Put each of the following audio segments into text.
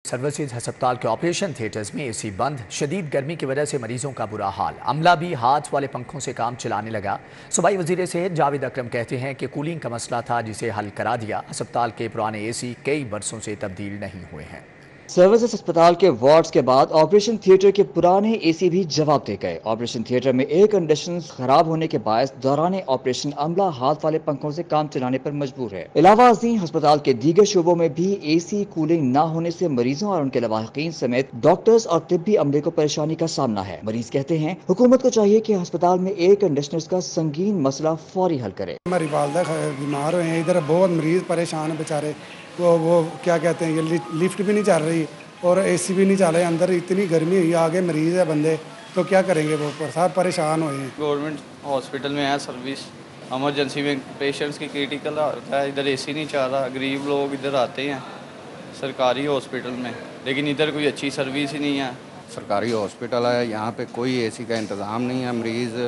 Services अस्पताल के operation theatres में एसी बंद। शदीद गर्मी की वजह से मरीजों का बुरा हाल। अमला भी हाथ वाले पंखों से काम चलाने लगा। सूबाई वजीर सेहत जावेद अकरम कहते हैं कि कूलिंग का मसला था जिसे हल करा दिया। अस्पताल के पुराने एसी कई बरसों से तब्दील नहीं हुए हैं। सर्विसेज अस्पताल के वार्ड्स के बाद ऑपरेशन थिएटर के पुराने एसी भी जवाब दे गए। ऑपरेशन थिएटर में एयर कंडीशन खराब होने के बायस दौरान ऑपरेशन अमला हाथ वाले पंखों से काम चलाने पर मजबूर है। इलावा अज़ीम अस्पताल के दीगर शोबों में भी एसी कूलिंग न होने से मरीजों और उनके लवाहिकीन समेत डॉक्टर्स और तिब्बी अमले को परेशानी का सामना है। मरीज कहते हैं हुकूमत को चाहिए कि अस्पताल में एयर कंडीशनर्स का संगीन मसला फौरी हल करे। हमारी वालदा बीमार हुए हैं, इधर बहुत मरीज परेशान है बेचारे। वो क्या कहते हैं, ये लिफ्ट भी नहीं चल रही और एसी भी नहीं चल रहे, अंदर इतनी गर्मी हुई, आगे मरीज है बंदे, तो क्या करेंगे, वो सब परेशान हुए हैं। गवर्नमेंट हॉस्पिटल में है सर्विस, एमरजेंसी में पेशेंट्स की क्रिटिकल होता है, इधर एसी नहीं चल रहा, गरीब लोग इधर आते हैं सरकारी हॉस्पिटल में, लेकिन इधर कोई अच्छी सर्विस ही नहीं है। सरकारी हॉस्पिटल है, यहाँ पे कोई एसी का इंतज़ाम नहीं है, मरीज़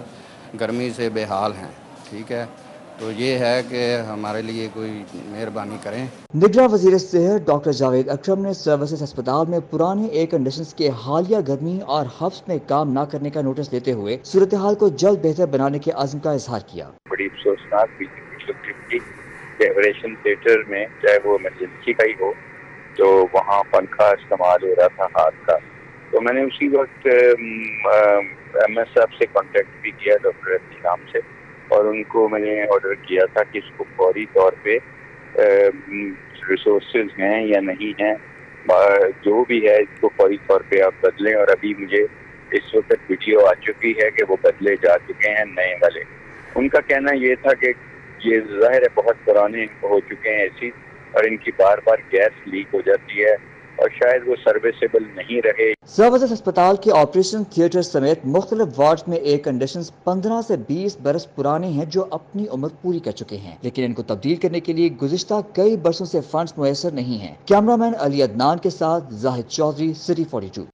गर्मी से बेहाल हैं। ठीक है, तो ये है कि हमारे लिए कोई मेहरबानी करें। निगरान वज़ीर सेहत डॉक्टर जावेद अकरम ने सर्विसेज अस्पताल में पुराने एयर कंडीशनर्स के हालिया गर्मी और हफ्स में काम न करने का नोटिस लेते हुए सूरत हाल को जल्द बेहतर बनाने के अज़्म का इजहार किया। बड़ी अफसोसनाक ऑपरेशन थिएटर में, चाहे वो इमरजेंसी का ही हो, तो वहाँ पंखा इस्तेमाल हो रहा था हाथ का। तो मैंने उसी वक्त MS साहब से कांटेक्ट भी किया, डॉक्टर नाम से, और उनको मैंने ऑर्डर किया था कि इसको फौरी तौर पे रिसोर्सेज हैं या नहीं हैं, जो भी है इसको फौरी तौर पे आप बदलें। और अभी मुझे इस वक्त वीडियो आ चुकी है कि वो बदले जा चुके हैं नए वाले। उनका कहना ये था कि ये ज़ाहिर है बहुत पुराने हो चुके हैं एसी, और इनकी बार बार गैस लीक हो जाती है और शायद वो सर्विसेबल नहीं रहे। सर्विसेज अस्पताल के ऑपरेशन थिएटर समेत मुख्तलिफ वार्ड में एयर कंडीशन 15 से 20 बरस पुराने हैं जो अपनी उम्र पूरी कर चुके हैं, लेकिन इनको तब्दील करने के लिए गुज़िश्ता कई बरसों से फंड्स मुयसर नहीं हैं। कैमरामैन अली अदनान के साथ जाहिद चौधरी, सिटी 42।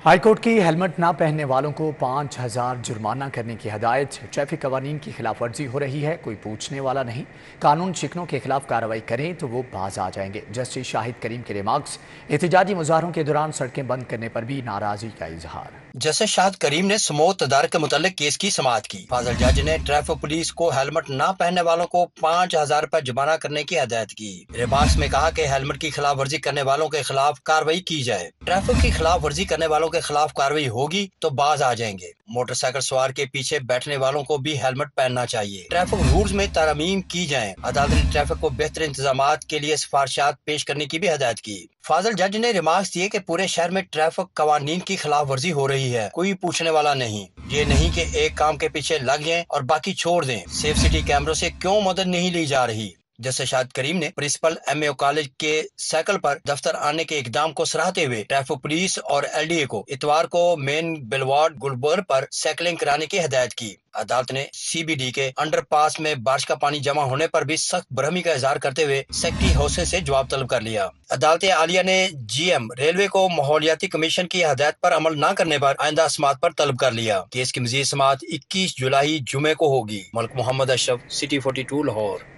हाईकोर्ट की हेलमेट ना पहनने वालों को 5000 जुर्माना करने की हदायत। ट्रैफिक कवानीन की खिलाफ वर्जी हो रही है, कोई पूछने वाला नहीं। कानून शिकनों के खिलाफ कार्रवाई करें तो वो बाज आ जाएंगे। जस्टिस शाहिद करीम के रिमार्क्स। एहतजाजी मुजाहरों के दौरान सड़कें बंद करने पर भी नाराजगी का इजहार। जस्टिस शाहिद करीम ने समूत तदारक के मुतालिक केस की समाअत की। फाजिल जज ने ट्रैफिक पुलिस को हेलमेट ना पहनने वालों को 5000 रुपए जुर्माना करने की हदायत की। रिमार्क्स में कहा कि हेलमेट की खिलाफ वर्जी करने वालों के खिलाफ कार्रवाई की जाए। ट्रैफिक की खिलाफ वर्जी करने वालों के खिलाफ कार्रवाई होगी तो बाज आ जाएंगे। मोटरसाइकिल सवार के पीछे बैठने वालों को भी हेलमेट पहनना चाहिए। ट्रैफिक रूल्स में तरमीम की जाए। अदालत ने ट्रैफिक को बेहतर इंतजामात के लिए सिफारिशात पेश करने की भी हदायत की। फाजिल जज ने रिमार्क्स दिए कि पूरे शहर में ट्रैफिक कवानीन की खिलाफ वर्जी हो रही है, कोई पूछने वाला नहीं। ये नहीं कि एक काम के पीछे लग जाएं और बाकी छोड़ दें। सेफ सिटी कैमरों से क्यों मदद नहीं ली जा रही? जस्टिस शाहिद करीम ने प्रिंसिपल MAO कॉलेज के साइकिल पर दफ्तर आने के इकदाम को सराहते हुए ट्रैफिक पुलिस और LDA को इतवार को मेन बिलवार्ड गुलबर पर साइकिलिंग कराने की हदायत की। अदालत ने CBD के अंडरपास में बारिश का पानी जमा होने पर भी सख्त बरहमी का इजहार करते हुए सेक्रेटरी हौसले से जवाब तलब कर लिया। अदालत आलिया ने GM रेलवे को माहौलियाती कमीशन की हदायत पर अमल न करने पर आइंदा समाअत पर तलब कर लिया। केस की मजीद समाअत 21 जुलाई जुमे को होगी। मलिक मोहम्मद अशरफ, सिटी 42 लाहौर।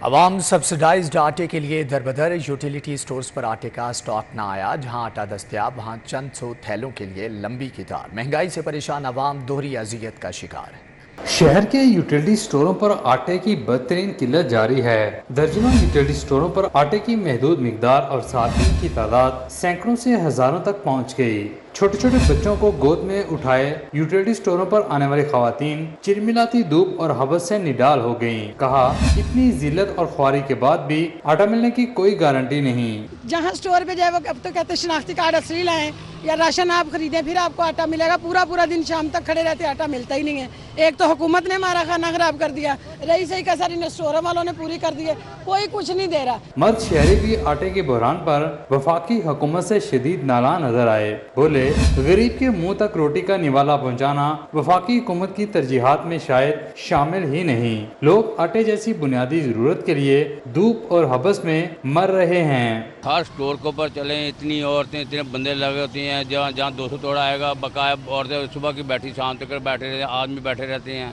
अवाम सब्सिडाइज्ड आटे के लिए दरबदर। यूटिलिटी स्टोर्स पर आटे का स्टॉक ना आया। जहां आटा दस्तयाब वहां चंद सौ थैलों के लिए लंबी कतार। महंगाई से परेशान अवाम दोहरी अजियत का शिकार। शहर के यूटिलिटी स्टोरों पर आटे की बदतरीन किल्लत जारी है। दर्जनों यूटिलिटी स्टोरों पर आटे की महदूद मिकदार और साथी की तादाद सैकड़ों से हजारों तक पहुंच गई। छोटे छोटे बच्चों को गोद में उठाए यूटिलिटी स्टोरों पर आने वाली खवातीन चिलमिलाती धूप और हवस से निडाल हो गयीं। कहा, इतनी जिल्लत और ख्वारी के बाद भी आटा मिलने की कोई गारंटी नहीं। जहाँ स्टोर पे जाए वो अब तो कहते शिनाख्ती कार्ड असली लाएं या राशन आप खरीदें फिर आपको आटा मिलेगा। पूरा दिन शाम तक खड़े रहते, आटा मिलता ही नहीं है। एक तो हुकूमत ने हमारा खाना खराब कर दिया, रही सही का सारी स्टोरों वालों ने पूरी कर दी है, कोई कुछ नहीं दे रहा। मर्द शहरी भी आटे के बहरान पर वफाकी हुकूमत से शदीद नाला नजर आए। बोले, गरीब के मुंह तक रोटी का निवाला पहुंचाना वफाकी हुकूमत की तरजीहात में शायद शामिल ही नहीं। लोग आटे जैसी बुनियादी जरूरत के लिए धूप और हबस में मर रहे हैं। हर स्टोर के ऊपर चले, इतनी औरतें इतने बंदे लगे होती हैं। जहाँ 200 तोड़ा आएगा, बकाया औरतें सुबह की बैठी शाम तक बैठे रहते हैं, आदमी बैठे रहते हैं।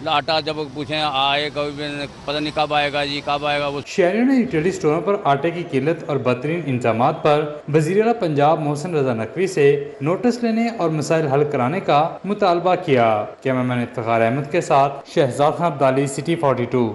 आटा जब पूछें आए कभी पता नहीं कब आएगा जी, कब आएगा। वो शहरियों ने यूटिलिटी स्टोरों पर आटे की किल्लत और बदतरीन इंतजामात पर वज़ीर-ए-आला पंजाब मोहसिन रजा नकवी से नोटिस लेने और मसाइल हल कराने का मुतालबा किया। कैमरामैन इफ्तिखार अहमद के साथ शहजाद खान अब्दाली, सिटी 42।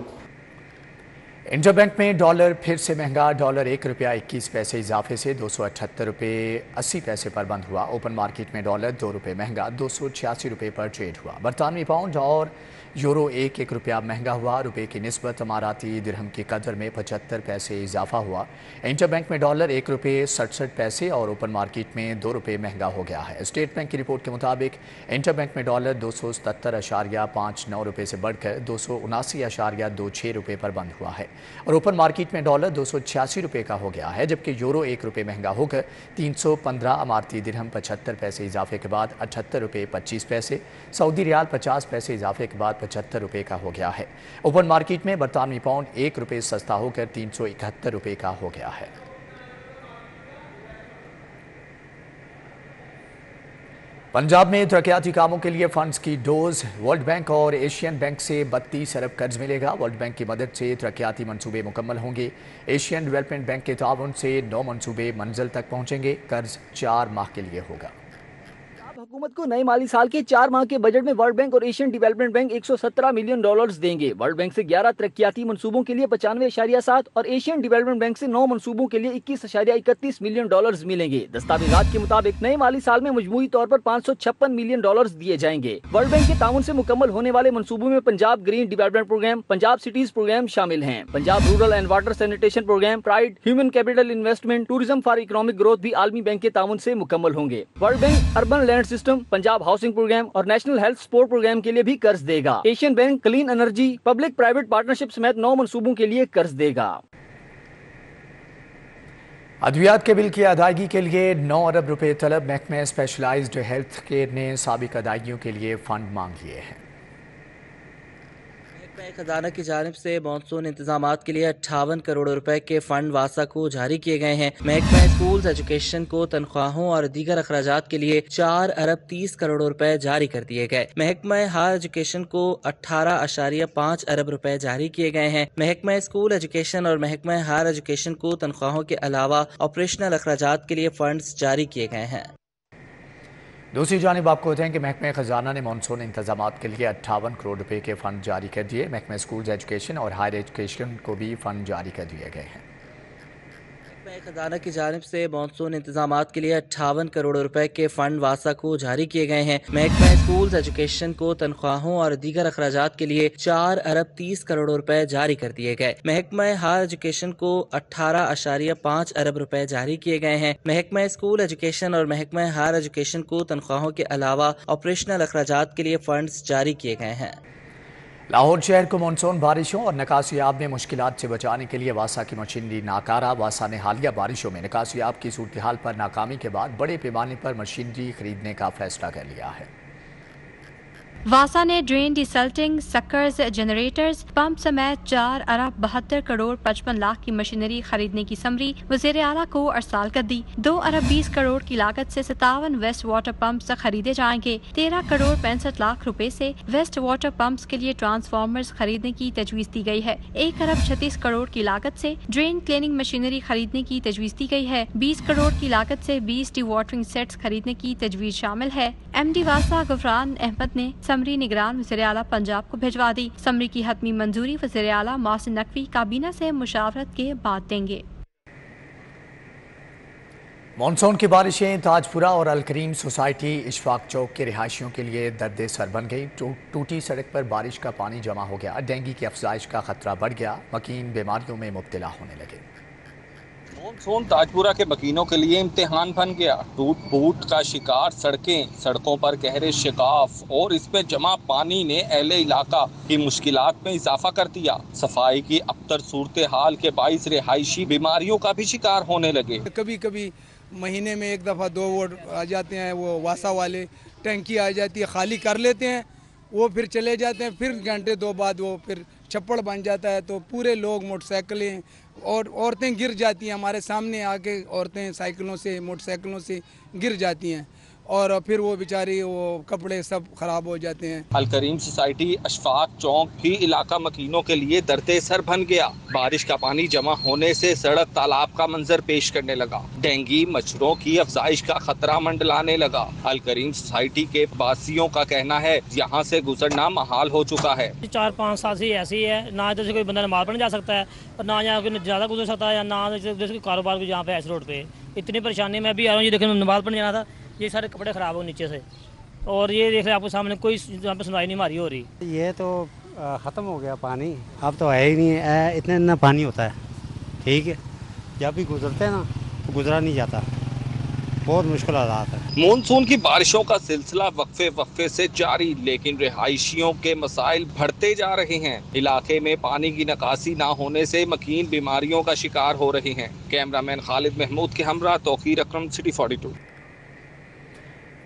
इंटरबैंक में डॉलर फिर से महंगा। डॉलर 1 रुपया 21 पैसे इजाफे से 278 रुपये 80 पैसे पर बंद हुआ। ओपन मार्केट में डॉलर 2 रुपये महंगा 286 रुपये पर ट्रेड हुआ। बरतानवी पाउंड और यूरो 1 रुपया महंगा हुआ। रुपये की निस्बत अमाराती दिरहम की कदर में 75 पैसे इजाफा हुआ। इंटरबैंक में डॉलर 1 रुपये 67 पैसे और ओपन मार्केट में 2 रुपये महंगा हो गया है। स्टेट बैंक की रिपोर्ट के मुताबिक इंटरबैंक में डॉलर 277.59 रुपये से बढ़कर 279.26 रुपये पर बंद हुआ है और ओपन मार्केट में डॉलर 286 रुपये का हो गया है, जबकि यूरो 1 रुपये महंगा होकर 315 अमारती दिरहम 75 पैसे इजाफे के बाद 78 रुपये 25 पैसे, सऊदी रियाल 50 पैसे इजाफे के बाद 75 रुपये का हो गया है। ओपन मार्केट में बरतानवी पाउंड 1 रुपये सस्ता होकर 371 रुपये का हो गया है। पंजाब में तरक्याती कामों के लिए फंड्स की डोज। वर्ल्ड बैंक और एशियन बैंक से 32 अरब कर्ज मिलेगा। वर्ल्ड बैंक की मदद से तरक्याती मंसूबे मुकम्मल होंगे। एशियन डेवलपमेंट बैंक के ताउन से 9 मंसूबे मंजिल तक पहुंचेंगे। कर्ज 4 माह के लिए होगा। हुकूमत को नए माली साल के 4 माह के बजट में वर्ल्ड बैंक और Asian development bank 117 million dollars देंगे। वर्ल्ड बैंक से 11 तरक्याती मंसूबों के लिए 95.7 और एशियन डेवलपमेंट बैंक से 9 मंसूबों के लिए 21.31 मिलियन डॉलर्स मिलेंगे। दस्तावेजात के मुताबिक नए माली साल में मजमूई तौर पर 556 मिलियन डॉलर्स दिए जाएंगे। वर्ल्ड बैंक के ताउन से मुकम्मल होने वाले मंसूबों में Punjab green development programme, Punjab cities programme शामिल हैं। Punjab rural and water sanitation programme, pride, human capital investment, tourism for economic growth भी आलमी बैंक के ताउन से मुकम्मल होंगे। World bank urban land system, Punjab housing programme और नेशनल हेल्थ सपोर्ट प्रोग्राम के लिए भी कर्ज देगा। Asian bank clean energy, public private partnership समेत 9 मंसूबों के लिए कर्ज देगा। अद्वियात के बिल की अदायगी के लिए 9 अरब रुपए तलब। महकमे स्पेशलाइज्ड हेल्थ केयर ने साबिक अदायगियों के लिए फंड मांग लिए हैं। खजाना की जानिब से मानसून इंतजामात के लिए 58 करोड़ रुपए के फंड वासा को जारी किए गए हैं। महकमा स्कूल्स एजुकेशन को तनख्वाहों और दीगर अखराजात के लिए 4 अरब 30 करोड़ रुपए जारी कर दिए गए। महकमा हायर एजुकेशन को 18.5 अरब रुपए जारी किए गए हैं। महकमा स्कूल एजुकेशन और महकमा हायर एजुकेशन को तनख्वाहों के अलावा ऑपरेशनल अखराजात के लिए फंड्स जारी किए गए हैं। दूसरी जानिब आपको बताएं कि महकमे खजाना ने मानसून इंतजामात के लिए 58 करोड़ रुपए के फंड जारी कर दिए। महकमे स्कूल्स एजुकेशन और हायर एजुकेशन को भी फंड जारी कर दिए गए हैं। खजाना की जानिब से मानसून इंतजामात के लिए 58 करोड़ रुपए के फंड वासा को जारी किए गए हैं। महकमा स्कूल्स एजुकेशन को तनख्वाहों और दीगर अखराजात के लिए 4 अरब 30 करोड़ रुपए जारी कर दिए गए। महकमा हायर एजुकेशन को 18.5 अरब रुपए जारी किए गए हैं। महकमा स्कूल एजुकेशन और महकमा हायर एजुकेशन को तनख्वाहों के अलावा ऑपरेशनल अखराजात के लिए फंड्स जारी किए गए हैं। लाहौर शहर को मानसून बारिशों और निकासियाब में मुश्किलात से बचाने के लिए वासा की मशीनरी नाकारा। वासा ने हालिया बारिशों में निकासियाब की सूरत हाल पर नाकामी के बाद बड़े पैमाने पर मशीनरी खरीदने का फैसला कर लिया है। वासा ने ड्रेन डिसल्टिंग, सक्कर्स, जनरेटर्स, पंप समेत 4 अरब 72 करोड़ 55 लाख की मशीनरी खरीदने की समरी वज़ीर आला को अरसाल कर दी। 2 अरब 20 करोड़ की लागत से 57 वेस्ट वाटर पंप्स खरीदे जाएंगे। 13 करोड़ 65 लाख रुपए से वेस्ट वाटर पंप्स के लिए ट्रांसफार्मर्स खरीदने की तजवीज़ दी गई है। 1 अरब 36 करोड़ की लागत से ड्रेन क्लीनिंग मशीनरी खरीदने की तजवीज़ दी गई है। 20 करोड़ की लागत से 20 डी वाटरिंग सेट्स खरीदने की तजवीज़ शामिल है। MD वासा गफरान अहमद ने समरी निगरान वज़ीर आला पंजाब को भिजवा दी। समरी की हतमी मंजूरी वज़ीर आला मोहसिन नकवी काबीना से मुशावरत के बाद देंगे। मानसून की बारिशें ताजपुरा और अलकरीम सोसाइटी इशफाक चौक के रिहायशियों के लिए दर्द सर बन गई। टूटी सड़क पर बारिश का पानी जमा हो गया। डेंगू की अफजाइश का खतरा बढ़ गया। मकीन बीमारियों में मुब्तला होने लगे। मानसून ताजपुरा के मकीनों के लिए इम्तिहान बन गया। टूट फूट का शिकार सड़कें, सड़कों पर गहरे शिकाफ और इसमें जमा पानी ने अहले इलाका की मुश्किलात में इजाफा कर दिया। सफाई की अबतर सूरत हाल के बाइस रिहायशी बीमारियों का भी शिकार होने लगे। कभी कभी महीने में 1 दफ़ा 2 वोट आ जाते हैं, वो वासा वाले टैंकी आ जाती है, खाली कर लेते हैं, वो फिर चले जाते हैं। फिर घंटे 2 बाद वो फिर छप्पड़ बन जाता है, तो पूरे लोग मोटरसाइकिलें और औरतें गिर जाती हैं। हमारे सामने आके औरतें साइकिलों से मोटरसाइकिलों से गिर जाती हैं और फिर वो बेचारी वो कपड़े सब खराब हो जाते हैं। अल करीम सोसाइटी अशफाक चौक भी इलाका मकीनों के लिए दरते सर बन गया। बारिश का पानी जमा होने से सड़क तालाब का मंजर पेश करने लगा। डेंगू मच्छरों की अफजाइश का खतरा मंडलाने लगा। अल करीम सोसाइटी के वासियों का कहना है यहाँ से गुजरना महाल हो चुका है। 4-5 साल से ऐसी है, ना इधर से कोई बंदा नमाज पढ़ने जा सकता है और ना यहाँ कोई ज़्यादा गुजर सकता है, या ना इधर से कारोबार को यहाँ पे ऐसे रोड पे इतनी परेशानी। मैं भी आ रहा हूँ, ये देखिए नमाज पढ़ने जाना था, ये सारे कपड़े ख़राब हो नीचे से, और ये देख रहे आपको सामने कोई यहाँ पे सुनवाई नहीं हमारी हो रही। ये तो ख़त्म हो गया पानी, अब तो है ही नहीं है, इतना पानी होता है। ठीक है, जब भी गुजरते हैं ना तो गुजरा नहीं जाता, बहुत मुश्किल हालात है। मानसून की बारिशों का सिलसिला वक्फे से जारी, लेकिन रिहायशियों के मसाइल बढ़ते जा रहे हैं। इलाके में पानी की निकासी न होने से मकीन बीमारियों का शिकार हो रहे हैं। कैमरामैन खालिद महमूद के हमरा तौकीर अकरम, सिटी 42।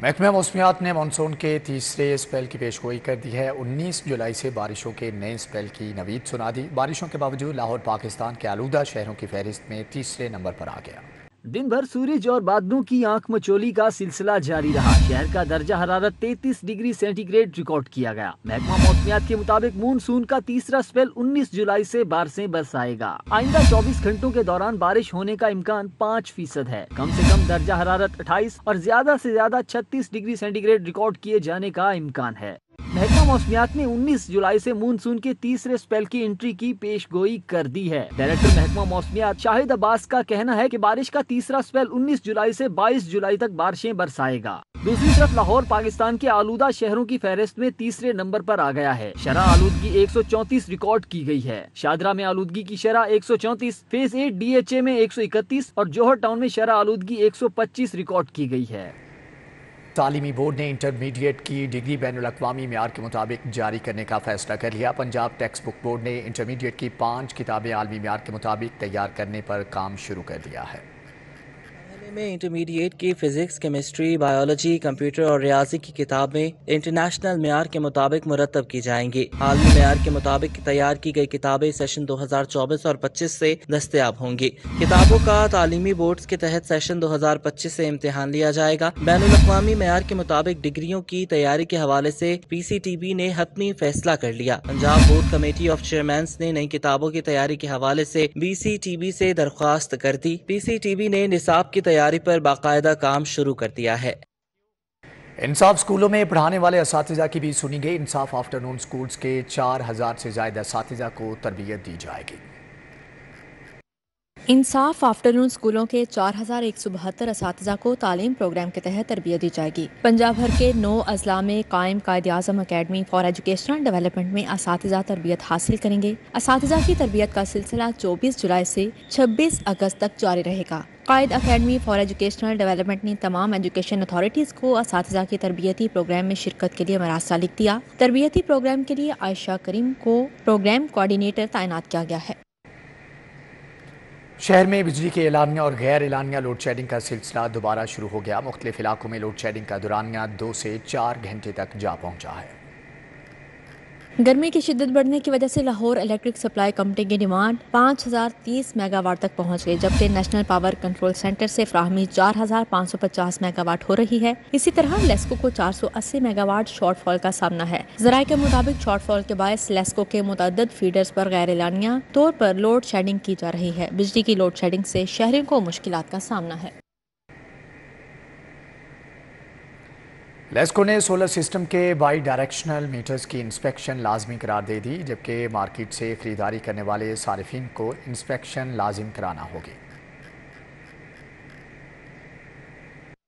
महकमा मौसमियात ने मानसून के तीसरे स्पेल की पेशगोई कर दी है। 19 जुलाई से बारिशों के नए स्पेल की नवीद सुना दी। बारिशों के बावजूद लाहौर पाकिस्तान के आलूदा शहरों की फहरिस्त में तीसरे नंबर पर आ गया। दिन भर सूरज और बादलों की आंख मचोली का सिलसिला जारी रहा। शहर का दर्जा हरारत 33 डिग्री सेंटीग्रेड रिकॉर्ड किया गया। महकमा मौसमियात के मुताबिक मानसून का तीसरा स्पेल 19 जुलाई से बारिशें बरसाएगा। आइंदा 24 घंटों के दौरान बारिश होने का इम्कान 5% है। कम से कम दर्जा हरारत 28 और ज्यादा से ज्यादा 36 डिग्री सेंटीग्रेड रिकॉर्ड किए जाने का इम्कान है। महकमा मौसमियात ने 19 जुलाई से मानसून के तीसरे स्पेल की एंट्री की पेशगोई कर दी है। डायरेक्टर महकमा मौसमियात शाहिद अब्बास का कहना है कि बारिश का तीसरा स्पेल 19 जुलाई से 22 जुलाई तक बारिशें बरसाएगा। दूसरी तरफ लाहौर पाकिस्तान के आलूदा शहरों की फहरिस्त में तीसरे नंबर पर आ गया है। शरह आलूदगी 134 रिकॉर्ड की गई है। शादरा में आलूदगी की शरह 134, फेज 8 DHA में 131 और जौहर टाउन में शरह आलूदगी 125 रिकॉर्ड की गई है। तालीमी बोर्ड ने इंटरमीडिएट की डिग्री बैनुल अक़वामी मेयार के मुताबिक जारी करने का फैसला कर लिया। पंजाब टेक्स्ट बुक बोर्ड ने इंटरमीडिएट की 5 किताबें आलमी मेयार के मुताबिक तैयार करने पर काम शुरू कर दिया है। में इंटरमीडिएट की फिजिक्स, केमिस्ट्री, बायोलॉजी, कंप्यूटर और रियाजी की किताबें इंटरनेशनल मेयार के मुताबिक मुरतब की जाएंगी। आलमी मेयार के मुताबिक तैयार की गई किताबें सेशन 2024 और 25 से दस्तयाब होंगी। किताबों का तालीमी बोर्ड्स के तहत सेशन 2025 से इम्तिहान लिया जाएगा। बैनुल अक़वामी मेयार के मुताबिक डिग्रियों की तैयारी के हवाले से PCTB ने हतमी फैसला कर लिया। Punjab board committee of chairman's ने नई किताबों की तैयारी के हवाले से BCTB से दरख्वास्त कर दी। PCTB ने निसाब की तैयारी पर बाकायदा काम शुरू कर दिया है। इंसाफ स्कूलों में पढ़ाने वाले असातिज़ा की भी सुनी गई। इंसाफ आफ्टरनून स्कूल्स के 4000 से ज़्यादा असातिज़ा को तरबियत दी जाएगी। इंसाफ आफ्टरनून स्कूलों के 4172 असातिज़ा को तालीम प्रोग्राम के तहत तरबियत दी जाएगी। पंजाब भर के 9 अजला में कायम Quaid-e-Azam academy for educational development में असातिज़ा तरबियत हासिल करेंगे। असातिज़ा की तरबियत का सिलसिला 24 जुलाई से 26 अगस्त तक जारी रहेगा। कायद अकेडमी फॉर एजुकेशनल डेवलपमेंट ने तमाम एजुकेशन अथॉरिटीज़ को असातिज़ा के तरबियती प्रोग्राम में शिरकत के लिए मरासा लिख दिया। तरबियती प्रोग्राम के लिए आयशा करीम को प्रोग्राम कोऑर्डिनेटर तैनात किया गया है। शहर में बिजली के एलानिया और गैर एलानिया लोड शेडिंग का सिलसिला दोबारा शुरू हो गया। मुख्तलिफ इलाकों में लोड शेडिंग का दौरानिया 2 से 4 घंटे तक जा पहुंचा है। गर्मी की शिद्दत बढ़ने की वजह से लाहौर इलेक्ट्रिक सप्लाई कंपनी की डिमांड 5030 मेगावाट तक पहुंच गई, जबकि नेशनल पावर कंट्रोल सेंटर से फ्राहमी 4550 मेगावाट हो रही है। इसी तरह लेस्को को 480 मेगावाट शॉर्टफॉल का सामना है। ज़राए के मुताबिक शॉर्टफॉल के बायस लेस्को के मुतअद्दिद फीडर्स पर गैर एलानिया तौर पर लोड शेडिंग की जा रही है। बिजली की लोड शेडिंग से शहरियों को मुश्किलात का सामना है। लेस्को ने सोलर सिस्टम के बाई डायरेक्शनल मीटर्स की इंस्पेक्शन लाजमी करार दे दी, जबकि मार्केट से खरीदारी करने वाले सारिफिन को इंस्पेक्शन लाजिम कराना होगी।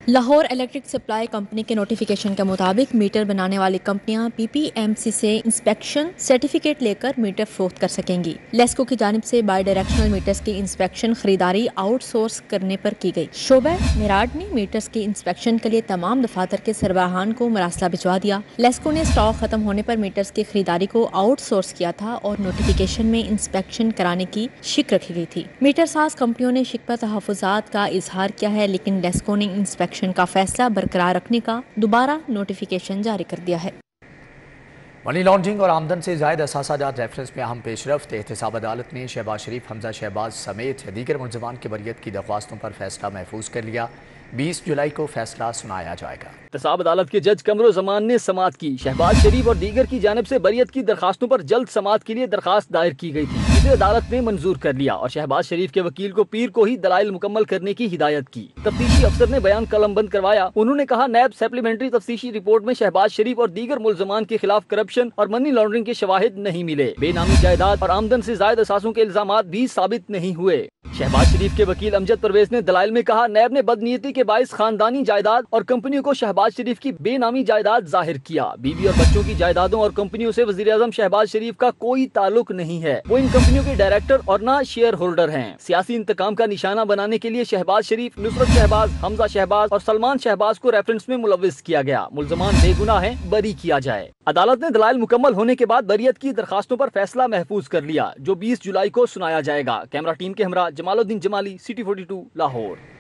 लाहौर इलेक्ट्रिक सप्लाई कंपनी के नोटिफिकेशन के मुताबिक मीटर बनाने वाली कंपनियां PPMC से इंस्पेक्शन सर्टिफिकेट लेकर मीटर फरोख्त कर सकेंगी। लेस्को की जानिब से बाई डायरेक्शनल मीटर्स की इंस्पेक्शन खरीदारी आउटसोर्स करने पर की गई। शोबा मेराड ने मीटर्स की इंस्पेक्शन के लिए तमाम दफातर के सरबराहान को मरासला भिजवा दिया। लेस्को ने स्टॉक खत्म होने पर मीटर्स की खरीदारी को आउटसोर्स किया था और नोटिफिकेशन में इंस्पेक्शन कराने की शिक रखी गई थी। मीटर साज कंपनियों ने शिक पर तहफ़्फ़ुज़ात का इजहार किया है, लेकिन लेस्को ने इंस्पेक्शन का फैसला बरकरार रखने का दोबारा नोटिफिकेशन जारी कर दिया है। मनी लॉन्ड्रिंग और आमदन से जायद असासाजात रेफरेंस में अहम पेशरफ्त। एहतसाब अदालत ने शहबाज शरीफ, हमजा शहबाज समेत दीगर मुलज़मान की बरियत की दरख्वास्तों पर फैसला महफूज कर लिया। 20 जुलाई को फैसला सुनाया जाएगा। एहतसाब अदालत के जज कमरो जमान ने समाअत की। शहबाज शरीफ और दीगर की जानिब से बरियत की दरखास्तों पर जल्द समाअत के लिए दरखास्त दायर की गई थी, जिसे अदालत ने मंजूर कर लिया और शहबाज शरीफ के वकील को पीर को ही दलाइल मुकम्मल करने की हिदायत की। तफ्तीशी अफसर ने बयान कलमबंद करवाया। उन्होंने कहा, नैब सप्लीमेंट्री तफ्तीशी रिपोर्ट में शहबाज शरीफ और दीगर मुलजमान के खिलाफ करप्शन और मनी लॉन्ड्रिंग के शवाहिद नहीं मिले। बेनामी जायदाद और आमदन से जायद असासों के इल्जामात भी साबित नहीं हुए। शहबाज शरीफ के वकील अमजद परवेज ने दलाइल में कहा, नैब ने बदनीयती के बाइस खानदानी जायदाद और कंपनियों को शहबाज शरीफ की बेनामी जायदाद जाहिर किया। बीवी और बच्चों की जायदादों और कंपनियों से वजीर आजम शहबाज शरीफ का कोई ताल्लुक नहीं है। वो इन कंपनियों के डायरेक्टर और ना शेयर होल्डर हैं। सियासी इंतकाम का निशाना बनाने के लिए शहबाज शरीफ, नुसरत शहबाज, हमजा शहबाज और सलमान शहबाज को रेफरेंस में मुलव्विस किया गया। मुलजमान बेगुनाह हैं, बरी किया जाए। अदालत ने दलाइल मुकम्मल होने के बाद बरियत की दरखास्तों पर फैसला महफूज कर लिया, जो 20 जुलाई को सुनाया जाएगा। कैमरा टीम के हमरा जमालुद्दीन जमाली, सिटी 42 लाहौर।